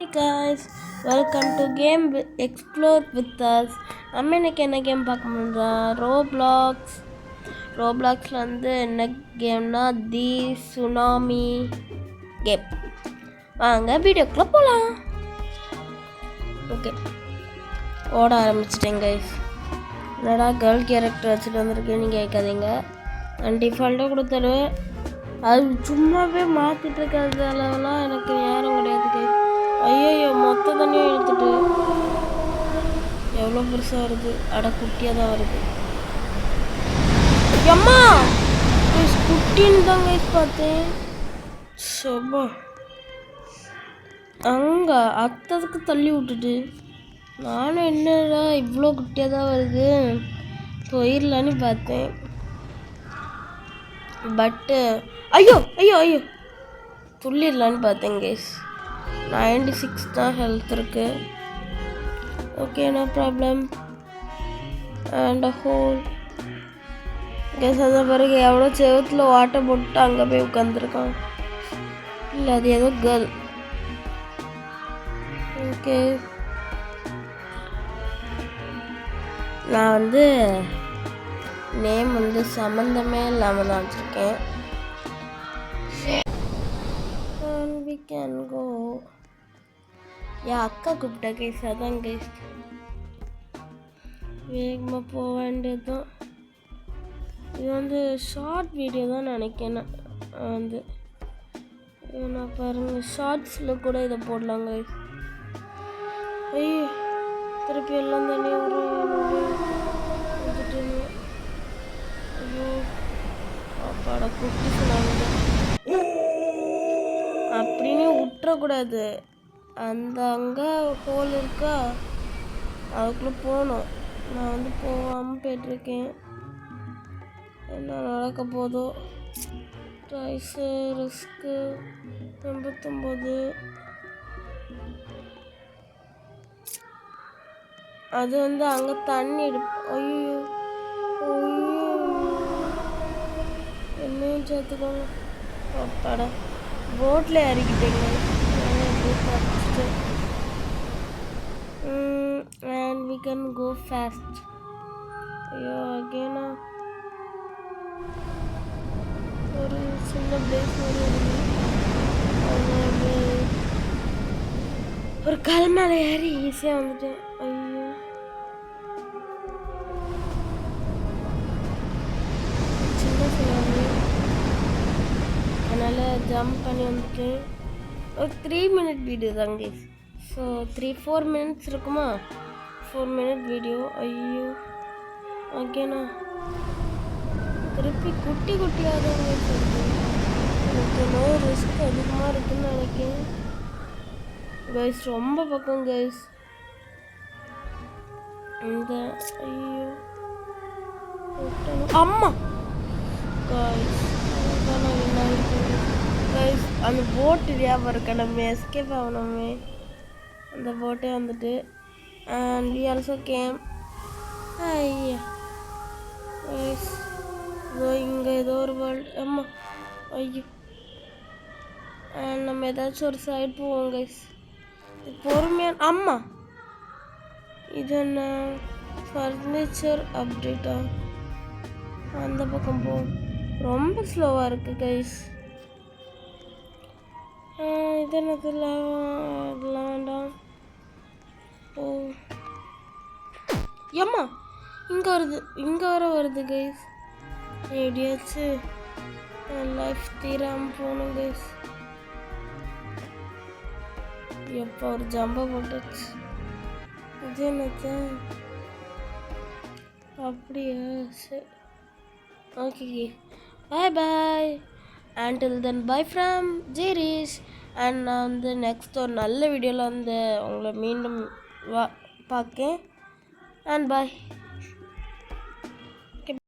Hey guys, welcome to Game Explore with us. நம்ம இன்னைக்கு என்ன கேம் பார்க்க முடியும்னா ரோப்ளாக்ஸில் வந்து என்ன கேம்னா தி சுனாமி கேம். வாங்க வீடியோக்குள்ளே போகலாம். ஓகே, ஓட ஆரம்பிச்சிட்டேங்க கைஸ். என்னடா கேர்ள் கேரக்டர் வச்சுட்டு வந்திருக்கேன்னு நீங்கள் கேட்காதீங்க. நான் டிஃபால்ட்டாக கொடுத்துருவேன். அது சும்மாவே மாற்றிட்டு இருக்கிறதுலாம் எனக்கு யாரும் கிடையாது கைஸ். ஐயோ, மொத்த தண்ணியும் எடுத்துட்டு எவ்வளோ பெருசாக வருது. அட குட்டியாக தான் வருது. அம்மா குட்டின்னு தான் கைஸ் பார்த்தேன். சோபா அங்கே அத்ததுக்கு தள்ளி விட்டுட்டு நானும் என்னடா இவ்வளோ குட்டியாக தான் வருது போயிடலான்னு பார்த்தேன். பட்டு ஐயோ ஐயோ ஐயோ துள்ளிடலான்னு பார்த்தேன் கைஸ். 96 தான் ஹெல்த் இருக்கு. Okay, no problem. And whole case அந்த பிறகு எவ்வளோ செவத்தில் வாட்டை போட்டு அங்கே போய் உட்காந்துருக்கான். இல்லை, அது ஏதோ கேர்ள். ஓகே, நான் வந்து நேம் வந்து சம்மந்தமே இல்லாமல் தான் வச்சுருக்கேன். We can go. அக்கா கூப்பிட்டா கைஸ், அதான் கைஸ் வேகமாக போக வேண்டியதுதான். இது வந்து ஷார்ட் வீடியோ தான் நினைக்கிறேன். வந்து நான் பாருங்கள் ஷார்ட்ஸில் கூட இதை போடலாம் கைஸ். ஐயோ, திருப்பி எல்லாம் தண்ணி வந்துட்டு ஐயோ அப்பாட குட்டி சொன்னாங்க அப்படின்னு விட்டுறக்கூடாது. அந்த அங்கே ஹோல் இருக்கா, அதுக்குள்ளே போகணும். நான் வந்து போகாமல் போய்ட்டுருக்கேன். என்ன நடக்க போதோ. Rice risk 89. அது வந்து அங்கே தண்ணி ஐயோ என்னையும் சேர்த்துக்கோங்க. அப்பாடா போட்டில் இறக்கிட்டேங்க. And we can go fast. ஐயோ அகேனா ஒரு சின்ன பிளேஸ் ஒரு கல் மேலே ஏறி ஈஸியாக வந்துட்டேன். ஐயோ சின்ன சுனாமி, அதனால் ஜம்ப் பண்ணி வந்துட்டேன். ஒரு 3 minute வீடியோ தாங்க கைஸ். ஸோ 3-4 minutes இருக்குமா, 4 minute வீடியோ. ஐயோ ஓகேண்ணா, திருப்பி குட்டி குட்டியாக தான் கைஸ் இருக்கு. எனக்கு நோ ரிஸ்க் அதிகமாக இருக்குன்னு நினைக்கிறேன் கைஸ். ரொம்ப பக்கம் கைஸ் இந்த ஐயோ அம்மா கைஸ் கைஸ். அந்த போட்டு ஞாபகம் இருக்கா, நம்ம எஸ்கேப் ஆகணுமே. அந்த போட்டே வந்துட்டு அண்ட் வி ஆல்சோ கேம். ஐயா கைஸ், இதோ இங்கே ஏதோ ஒரு வேர்ல்டு. அம்மா ஐயோ, அண்ட் நம்ம ஏதாச்சும் ஒரு சைடு போவோம் கைஸ். பொறுமையான அம்மா இது என்ன ஃபர்னிச்சர் அப்டேட்டா, அந்த பக்கம் போவோம். ரொம்ப ஸ்லோவாக இருக்குது கைஸ். இது என்னது இதெல்லாம் வேண்டாம். ஓ ஏம்மா இங்கே வருது, இங்கே வருது கைஸ். எப்படியாச்சும் லைஃப் தீராமல் போகணும் கைஸ். எப்போ ஒரு ஜம்பை போட்டுச்சு. இது என்னது அப்படியா, சரி okay bye bye. until then bye from Jirish. and நான் வந்து நெக்ஸ்ட் ஒரு நல்ல வீடியோவில் வந்து உங்களை மீண்டும் பார்க்கேன். and bye.